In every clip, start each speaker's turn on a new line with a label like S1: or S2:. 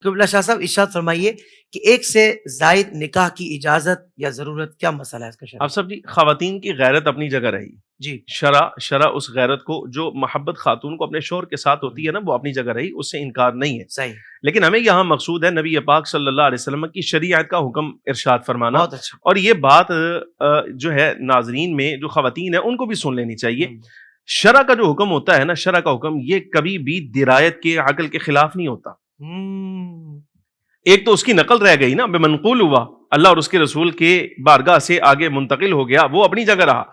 S1: قبلہ شاہ صاحب ارشاد فرمائیے کہ ایک سے زائد نکاح کی اجازت یا ضرورت کیا مسئلہ ہے اس کا شرع؟
S2: آپ صاحب جی، خواتین کی غیرت اپنی جگہ رہی،
S1: جی
S2: شرع اس غیرت کو جو محبت خاتون کو اپنے شوہر کے ساتھ ہوتی ہے نا، وہ اپنی جگہ رہی، اس سے انکار نہیں ہے.
S1: صحیح،
S2: لیکن ہمیں یہاں مقصود ہے نبی پاک صلی اللہ علیہ وسلم کی شریعت کا حکم ارشاد فرمانا.
S1: بہت اچھا.
S2: اور یہ بات جو ہے ناظرین میں جو خواتین ہیں ان کو بھی سن لینی چاہیے. شرع کا جو حکم ہوتا ہے نا، شرع کا حکم یہ کبھی بھی درایت کے عقل کے خلاف نہیں ہوتا. ایک تو اس کی نقل رہ گئی نا، بے منقول ہوا، اللہ اور اس کے رسول کے بارگاہ سے آگے منتقل ہو گیا، وہ اپنی جگہ رہا.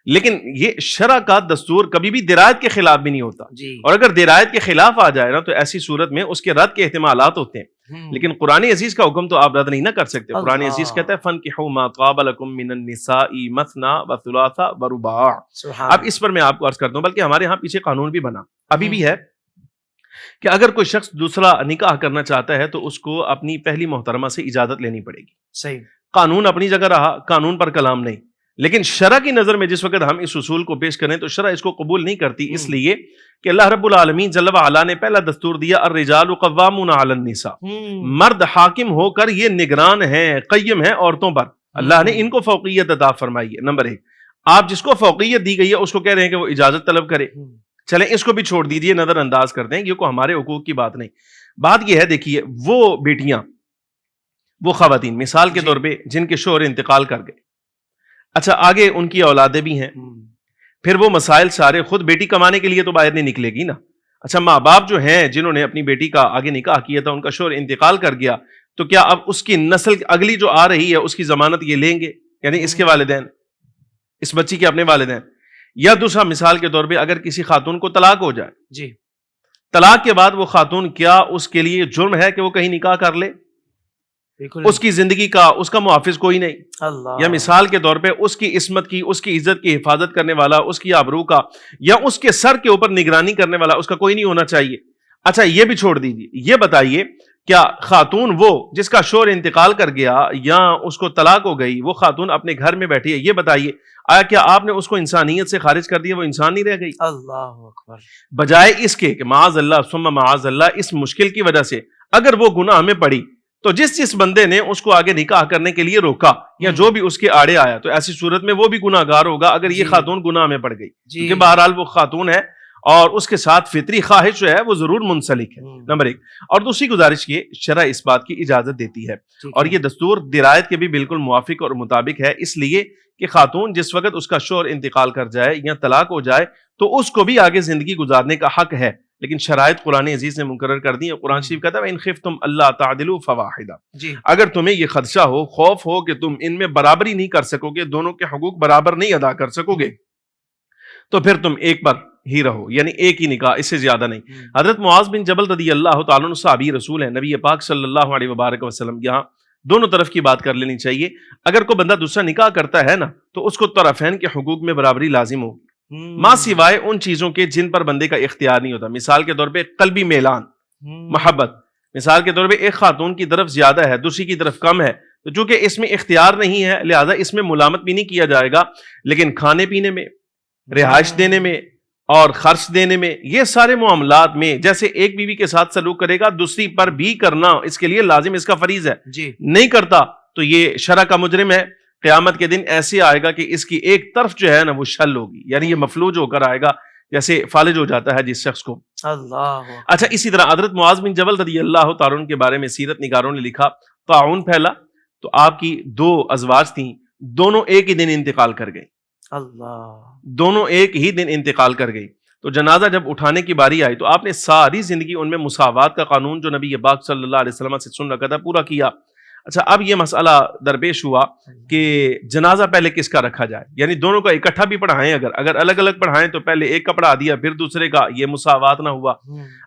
S2: لیکن یہ شرع کا دستور کبھی بھی درایت کے خلاف بھی نہیں ہوتا. اور اگر درایت کے خلاف آ جائے نا تو ایسی صورت میں اس کے رد کے احتمالات ہوتے ہیں. لیکن قرآن عزیز کا حکم تو آپ رد نہیں نہ کر سکتے. قرآن عزیز کہتا ہے فَانْكِحُوا مَا طَابَ لَكُم مِّنَ النِّسَاءِ مَثْنَىٰ وَثُلَاثَ وَرُبَاعَ. اب اس پر میں آپ کو عرض کرتا ہوں، بلکہ ہمارے ہاں پیچھے قانون بھی بنا، ابھی بھی ہے، کہ اگر کوئی شخص دوسرا نکاح کرنا چاہتا ہے تو اس کو اپنی پہلی محترمہ سے اجازت لینی پڑے گی.
S1: صحیح.
S2: قانون اپنی جگہ رہا، قانون پر کلام نہیں. لیکن شرع کی نظر میں جس وقت ہم اس اصول کو پیش کریں تو شرع اس کو قبول نہیں کرتی، اس لیے کہ اللہ رب العالمین جل وعلا نے پہلا دستور دیا الرجال قوامون علی النساء. مرد حاکم ہو کر یہ نگران ہیں، قیم ہیں عورتوں پر. اللہ نے ان کو فوقیت عطا فرمائی ہے. نمبر 1، آپ جس کو فوقیت دی گئی ہے اس کو کہہ رہے ہیں کہ وہ اجازت طلب کرے. چلیں اس کو بھی چھوڑ دیجئے، نظر انداز کر دیں، یہ کو ہمارے حقوق کی بات نہیں. بات یہ ہے، دیکھیے وہ بیٹیاں، وہ خواتین مثال کے طور پہ جن کے شوہر انتقال کر گئے، اچھا آگے ان کی اولادیں بھی ہیں، پھر وہ مسائل سارے خود بیٹی کمانے کے لیے تو باہر نہیں نکلے گی نا. اچھا ماں باپ جو ہیں جنہوں نے اپنی بیٹی کا آگے نکاح کیا تھا، ان کا شوہر انتقال کر گیا، تو کیا اب اس کی نسل اگلی جو آ رہی ہے اس کی ضمانت یہ لیں گے؟ یعنی اس کے والدین، اس بچی کے اپنے والدین. یا دوسرا مثال کے طور پہ اگر کسی خاتون کو طلاق ہو جائے،
S1: جی
S2: طلاق کے بعد وہ خاتون، کیا اس کے لیے جرم ہے کہ وہ کہیں نکاح کر لے؟ اس کی زندگی کا اس کا محافظ کوئی نہیں.
S1: اللہ.
S2: یا مثال کے طور پہ اس کی عصمت کی، اس کی عزت کی حفاظت کرنے والا، اس کی آبرو کا یا اس کے سر کے اوپر نگرانی کرنے والا اس کا کوئی نہیں ہونا چاہیے. اچھا یہ بھی چھوڑ دیجیے، یہ بتائیے کیا خاتون وہ جس کا شوہر انتقال کر گیا یا اس کو طلاق ہو گئی، وہ خاتون اپنے گھر میں بیٹھی ہے، یہ بتائیے آیا کیا آپ نے اس کو انسانیت سے خارج کر دیا؟ وہ انسان نہیں رہ گئی؟
S1: اللہ اکبر. بجائے
S2: بجائے اس کے کہ معاذ اللہ ثم معاذ اللہ اس مشکل کی وجہ سے اگر وہ گناہ میں پڑی تو جس بندے نے اس کو آگے نکاح کرنے کے لیے روکا یا جو بھی اس کے آڑے آیا، تو ایسی صورت میں وہ بھی گناہ گار ہوگا اگر یہ خاتون گناہ میں پڑ گئی. کیونکہ بہرحال وہ خاتون ہے اور اس کے ساتھ فطری خواہش جو ہے وہ ضرور منسلک ہے. نمبر 1. اور دوسری گزارش یہ، شرع اس بات کی اجازت دیتی ہے اور یہ دستور درایت کے بھی بالکل موافق اور مطابق ہے، اس لیے کہ خاتون جس وقت اس کا شوہر انتقال کر جائے یا طلاق ہو جائے تو اس کو بھی آگے زندگی گزارنے کا حق ہے. لیکن شرائط قرآن عزیز نے مقرر کر دی ہے. قرآن شریف کہتا ہے ان خفتم اللہ تعدلوا فواحدہ. اگر تمہیں یہ خدشہ ہو، خوف ہو کہ تم ان میں برابری نہیں کر سکو گے، دونوں کے حقوق برابر نہیں ادا کر سکو گے، تو پھر تم ایک پر ہی رہو، یعنی ایک ہی نکاح، اس سے زیادہ نہیں. حضرت معاذ بن جبل رضی اللہ تعالیٰ عنہ صحابی رسول ہیں، نبی پاک صلی اللہ علیہ وبارک وسلم. یہاں دونوں طرف کی بات کر لینی چاہیے. اگر کوئی بندہ دوسرا نکاح کرتا ہے نا تو اس کو طرفین کے حقوق میں برابری لازم ہوگی، ماں سوائے ان چیزوں کے جن پر بندے کا اختیار نہیں ہوتا. مثال کے طور پہ قلبی میلان، محبت. مثال کے طور پہ ایک خاتون کی طرف زیادہ ہے، دوسری کی طرف کم ہے، تو چونکہ اس میں اختیار نہیں ہے لہذا اس میں ملامت بھی نہیں کیا جائے گا. لیکن کھانے پینے میں، رہائش دینے میں اور خرچ دینے میں، یہ سارے معاملات میں جیسے ایک بیوی کے ساتھ سلوک کرے گا دوسری پر بھی کرنا اس کے لیے لازم، اس کا فریض ہے. نہیں کرتا تو یہ شرع کا مجرم ہے. قیامت کے دن ایسے آئے گا کہ اس کی ایک طرف جو ہے نا وہ شل ہوگی، یعنی یہ مفلوج ہو کر آئے گا جیسے فالج ہو جاتا ہے جس شخص کو.
S1: اللہ.
S2: اچھا اسی طرح حضرت معاذ بن جبل رضی اللہ تعالیٰ عنہ کے بارے میں سیرت نگاروں نے لکھا طاعون پھیلا تو آپ کی 2 ازواج تھیں، دونوں ایک ہی دن انتقال کر گئی.
S1: اللہ.
S2: دونوں ایک ہی دن انتقال کر گئی. تو جنازہ جب اٹھانے کی باری آئی تو آپ نے ساری زندگی ان میں مساوات کا قانون جو نبی پاک صلی اللہ علیہ وسلم سے سن رکھا تھا پورا کیا. اچھا اب یہ مسئلہ درپیش ہوا کہ جنازہ پہلے کس کا رکھا جائے، یعنی دونوں کا اکٹھا بھی پڑھائیں، اگر الگ الگ پڑھائیں تو پہلے ایک کا پڑھا دیا پھر دوسرے کا، یہ مساوات نہ ہوا.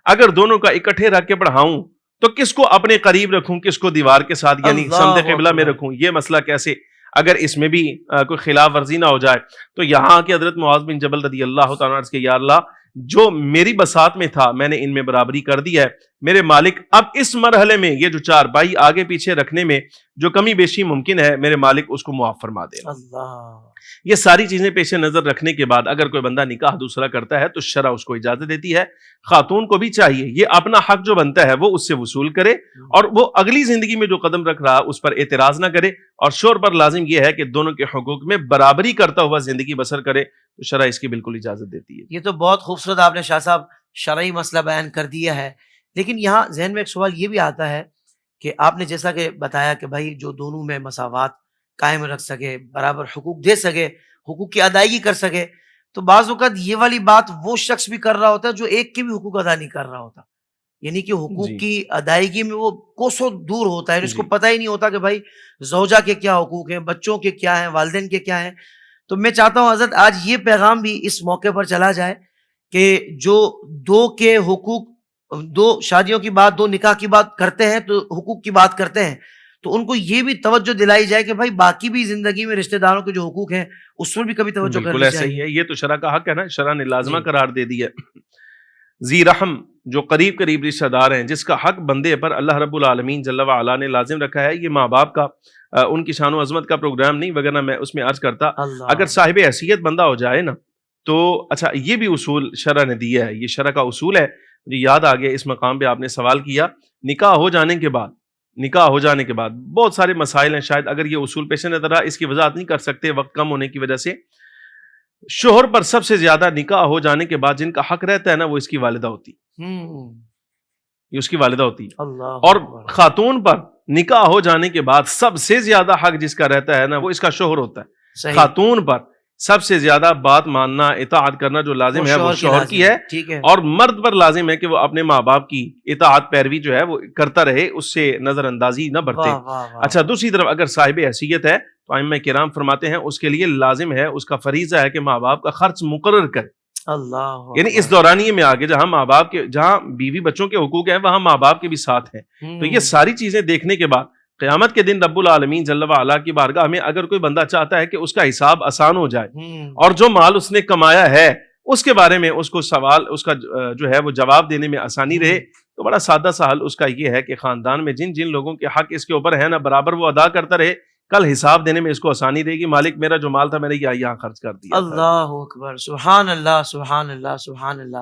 S2: اگر دونوں کا اکٹھے رکھ کے پڑھاؤں تو کس کو اپنے قریب رکھوں، کس کو دیوار کے ساتھ یعنی سمت قبلہ میں رکھوں، یہ مسئلہ کیسے، اگر اس میں بھی کوئی خلاف ورزی نہ ہو جائے. تو یہاں کے حضرت معاذ بن جبل رضی اللہ تعالیٰ عنہ کے یا اللہ جو میری بساط میں تھا میں نے ان میں برابری کر دی ہے، میرے مالک اب اس مرحلے میں یہ جو چارپائی آگے پیچھے رکھنے میں جو کمی بیشی ممکن ہے میرے مالک اس کو معاف فرما دینا۔
S1: اللہ،
S2: یہ ساری چیزیں پیش نظر رکھنے کے بعد اگر کوئی بندہ نکاح دوسرا کرتا ہے تو شرع اس کو اجازت دیتی ہے۔ خاتون کو بھی چاہیے یہ اپنا حق جو بنتا ہے وہ اس سے وصول کرے اور وہ اگلی زندگی میں جو قدم رکھ رہا اس پر اعتراض نہ کرے، اور شوہر پر لازم یہ ہے کہ دونوں کے حقوق میں برابری کرتا ہوا زندگی بسر کرے، تو شرع اس کی بالکل اجازت دیتی ہے۔
S1: یہ تو بہت خوبصورت آپ نے شاہ صاحب شرعی مسئلہ بیان کر دیا ہے، لیکن یہاں ذہن میں ایک سوال یہ بھی آتا ہے کہ آپ نے جیسا کہ بتایا کہ بھائی جو دونوں میں مساوات قائم رکھ سکے، برابر حقوق دے سکے، حقوق کی ادائیگی کر سکے، تو بعض اوقات یہ والی بات وہ شخص بھی کر رہا ہوتا ہے جو ایک کے بھی حقوق ادا نہیں کر رہا ہوتا، یعنی کہ حقوق
S2: جی
S1: کی ادائیگی میں وہ کوسوں دور ہوتا ہے، اس کو
S2: جی
S1: پتہ ہی نہیں ہوتا کہ بھائی زوجہ کے کیا حقوق ہیں، بچوں کے کیا ہیں، والدین کے کیا ہیں۔ تو میں چاہتا ہوں حضرت آج یہ پیغام بھی اس موقع پر چلا جائے کہ جو دو کے حقوق، دو شادیوں کی بات، دو نکاح کی بات کرتے ہیں تو حقوق کی بات کرتے ہیں، تو ان کو یہ بھی توجہ دلائی جائے کہ بھائی باقی بھی زندگی میں رشتہ داروں کے جو حقوق ہیں اس پر بھی کبھی توجہ
S2: بالکل
S1: کرنی
S2: ایسا
S1: چاہیے۔
S2: ہی ہے، یہ تو شرع کا حق ہے نا، شرع نے لازمہ
S1: جی
S2: قرار دے دیا۔ ذی رحم جو قریب رشتہ دار ہیں جس کا حق بندے پر اللہ رب العالمین جل وعلا نے لازم رکھا ہے، یہ ماں باپ کا ان کی شان و عظمت کا پروگرام نہیں، وگرنہ میں اس میں عرض کرتا
S1: اللہ،
S2: اگر صاحب حیثیت بندہ ہو جائے نا تو اچھا یہ بھی اصول شرع نے دیا ہے، یہ شرع کا اصول ہے۔ مجھے یاد آ گیا اس مقام پہ آپ نے سوال کیا، نکاح ہو جانے کے بعد بہت سارے مسائل ہیں، شاید اگر یہ اصول پیش نظر آ اس کی وضاحت نہیں کر سکتے وقت کم ہونے کی وجہ سے۔ شوہر پر سب سے زیادہ نکاح ہو جانے کے بعد جن کا حق رہتا ہے نا وہ اس کی والدہ ہوتی، یہ اس کی والدہ ہوتی ہے،
S1: اللہ
S2: اور
S1: اکبر،
S2: خاتون پر نکاح ہو جانے کے بعد سب سے زیادہ حق جس کا رہتا ہے نا وہ اس کا شوہر ہوتا ہے۔
S1: صحیح،
S2: خاتون پر سب سے زیادہ بات ماننا، اطاعت کرنا جو لازم ہے وہ شوہر کی ہے،
S1: ٹھیک ہے،
S2: اور مرد پر لازم ہے کہ وہ اپنے ماں باپ کی اطاعت پیروی جو ہے وہ کرتا رہے، اس سے نظر اندازی نہ برتے۔
S1: واہ واہ واہ،
S2: اچھا دوسری طرف اگر صاحب حیثیت ہے تو ائمہ کرام فرماتے ہیں اس کے لیے لازم ہے، اس کا فریضہ ہے کہ ماں باپ کا خرچ مقرر کرے،
S1: اللہ
S2: یعنی اس
S1: اکبر،
S2: دورانیے میں آگے جہاں ماں باپ کے، جہاں بیوی بچوں کے حقوق ہیں وہاں ماں باپ کے بھی ساتھ ہیں۔ تو یہ ساری چیزیں دیکھنے کے بعد قیامت کے دن رب العالمین جل وعلا کی بارگاہ میں اگر کوئی بندہ چاہتا ہے کہ اس کا حساب آسان ہو جائے اور جو مال اس نے کمایا ہے اس کے بارے میں اس کو سوال، اس کا جو ہے وہ جواب دینے میں آسانی رہے، تو بڑا سادہ سا حل اس کا یہ ہے کہ خاندان میں جن جن لوگوں کے حق اس کے اوپر ہے نا برابر وہ ادا کرتا رہے، کل حساب دینے میں اس کو آسانی رہے گی، مالک میرا جو مال تھا میں نے یہاں خرچ کر دیا تھا۔
S1: اللہ اکبر، سبحان اللہ، سبحان اللہ، سبحان اللہ۔